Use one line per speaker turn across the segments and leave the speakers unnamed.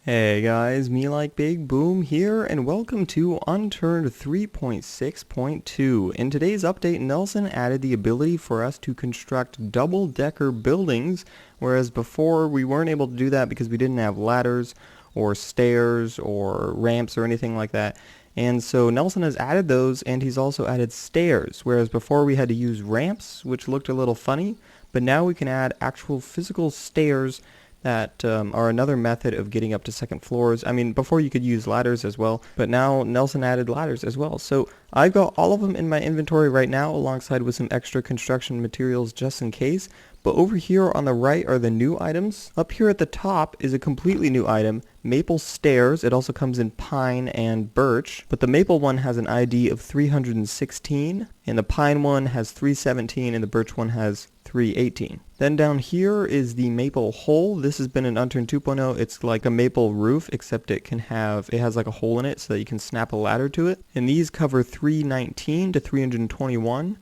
Hey guys, MeLikeBigBoom here, and welcome to Unturned 3.6.2. In today's update, Nelson added the ability for us to construct double-decker buildings, whereas before we weren't able to do that because we didn't have ladders or stairs or ramps or anything like that. And so Nelson has added those, and he's also added stairs, whereas before we had to use ramps, which looked a little funny, but now we can add actual physical stairs that are another method of getting up to second floors. I mean, before you could use ladders as well, but now Nelson added ladders as well. So I've got all of them in my inventory right now, alongside with some extra construction materials just in case. But over here on the right are the new items. Up here at the top is a completely new item, maple stairs. It also comes in pine and birch, but the maple one has an ID of 316, and the pine one has 317, and the birch one has 318. Then down here is the maple hole. This has been an Unturned 2.0. It's like a maple roof, except it has like a hole in it so that you can snap a ladder to it. And these cover 319 to 321.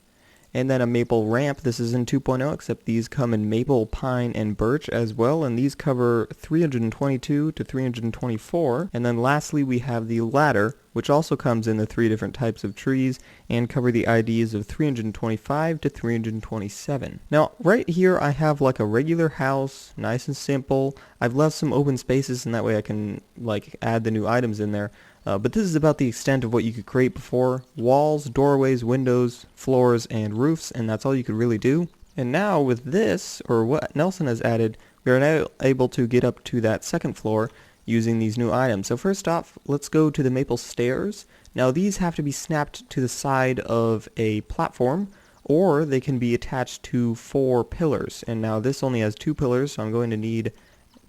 And then a maple ramp. This is in 2.0, except these come in maple, pine, and birch as well, and these cover 322 to 324. And then lastly, we have the ladder, which also comes in the three different types of trees and cover the IDs of 325 to 327. Now, right here I have like a regular house, nice and simple. I've left some open spaces, and that way I can like add the new items in there. But this is about the extent of what you could create before. Walls, doorways, windows, floors, and roofs, and that's all you could really do. And now with this, or what Nelson has added, we are now able to get up to that second floor using these new items. So first off, let's go to the maple stairs. Now these have to be snapped to the side of a platform, or they can be attached to 4 pillars. And now this only has 2 pillars, so I'm going to need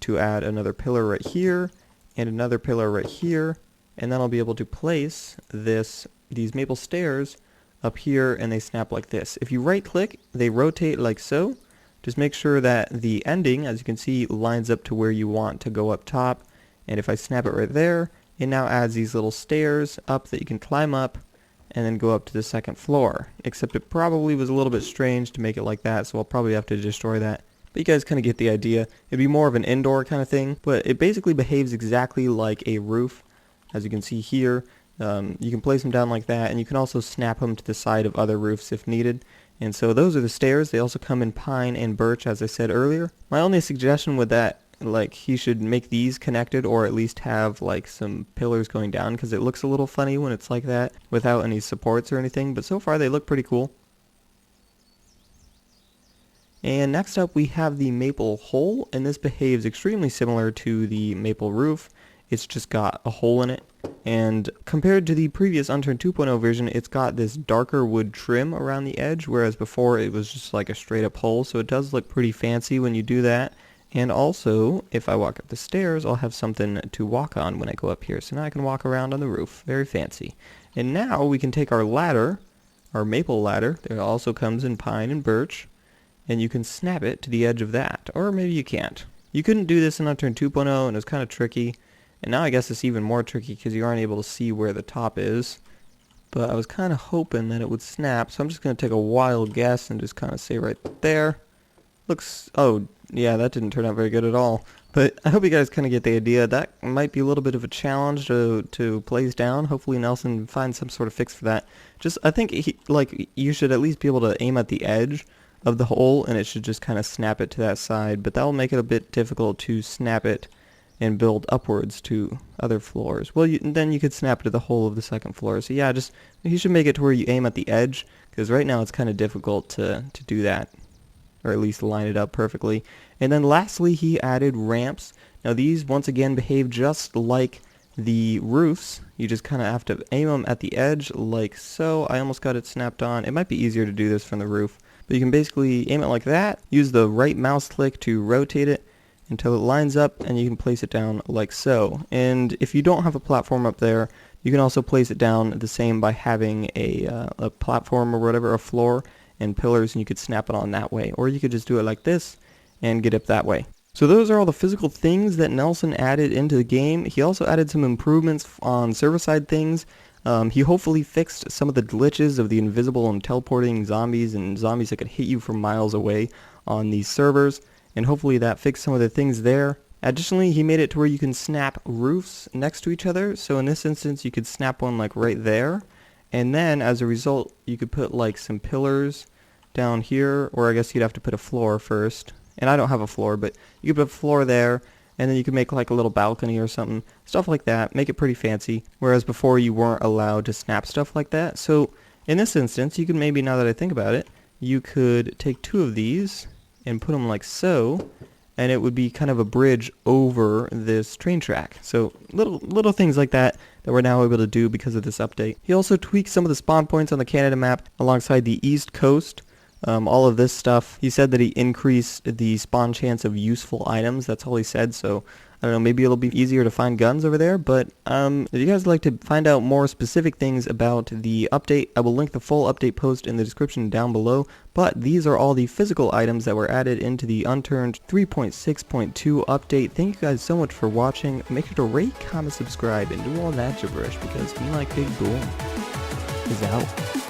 to add another pillar right here, and another pillar right here. And then I'll be able to place these maple stairs up here, and they snap like this. If you right click, they rotate like so. Just make sure that the ending, as you can see, lines up to where you want to go up top. And if I snap it right there, it now adds these little stairs up that you can climb up and then go up to the second floor. Except it probably was a little bit strange to make it like that, so I'll probably have to destroy that. But you guys kind of get the idea. It'd be more of an indoor kind of thing, but it basically behaves exactly like a roof. As you can see here, you can place them down like that, and you can also snap them to the side of other roofs if needed. And so those are the stairs. They also come in pine and birch, as I said earlier. My only suggestion with that, like, he should make these connected, or at least have like some pillars going down, because it looks a little funny when it's like that without any supports or anything. But so far they look pretty cool. And next up we have the maple hole, and this behaves extremely similar to the maple roof. It's just got a hole in it, and compared to the previous Unturned 2.0 version, it's got this darker wood trim around the edge, whereas before it was just like a straight up hole. So it does look pretty fancy when you do that. And also, if I walk up the stairs, I'll have something to walk on when I go up here. So now I can walk around on the roof. Very fancy. And now we can take our ladder, our maple ladder, that also comes in pine and birch, and you can snap it to the edge of that. Or maybe you can't. You couldn't do this in Unturned 2.0, and it was kind of tricky. And now I guess it's even more tricky because you aren't able to see where the top is. But I was kind of hoping that it would snap, so I'm just going to take a wild guess and just kind of say right there. Looks, oh yeah, that didn't turn out very good at all. But I hope you guys kind of get the idea. That might be a little bit of a challenge to place down. Hopefully Nelson finds some sort of fix for that. Just, I think you should at least be able to aim at the edge of the hole, and it should just kind of snap it to that side. But that will make it a bit difficult to snap it and build upwards to other floors. Well, then you could snap it to the whole of the second floor. So yeah, just you should make it to where you aim at the edge, because right now it's kind of difficult to do that, or at least line it up perfectly. And then lastly, he added ramps. Now these once again behave just like the roofs. You just kind of have to aim them at the edge like so. I almost got it snapped on. It might be easier to do this from the roof, but you can basically aim it like that, use the right mouse click to rotate it until it lines up, and you can place it down like so. And if you don't have a platform up there, you can also place it down the same by having a platform or whatever, a floor and pillars, and you could snap it on that way. Or you could just do it like this and get up that way. So those are all the physical things that Nelson added into the game. He also added some improvements on server-side things. He hopefully fixed some of the glitches of the invisible and teleporting zombies and zombies that could hit you from miles away on these servers. And hopefully that fixed some of the things there. Additionally, he made it to where you can snap roofs next to each other. So in this instance, you could snap one like right there. And then as a result, you could put like some pillars down here, or I guess you'd have to put a floor first. And I don't have a floor, but you could put a floor there, and then you could make like a little balcony or something. Stuff like that. Make it pretty fancy. Whereas before you weren't allowed to snap stuff like that. So in this instance, you could maybe, now that I think about it, you could take 2 of these and put them like so, and it would be kind of a bridge over this train track. So little things like that we're now able to do because of this update. He also tweaked some of the spawn points on the Canada map alongside the East Coast. All of this stuff. He said that he increased the spawn chance of useful items. That's all he said. So I don't know, maybe it'll be easier to find guns over there. But if you guys would like to find out more specific things about the update, I will link the full update post in the description down below. But these are all the physical items that were added into the Unturned 3.6.2 update. Thank you guys so much for watching. Make sure to rate, comment, subscribe, and do all that gibberish because MeLikeBigBoom is out.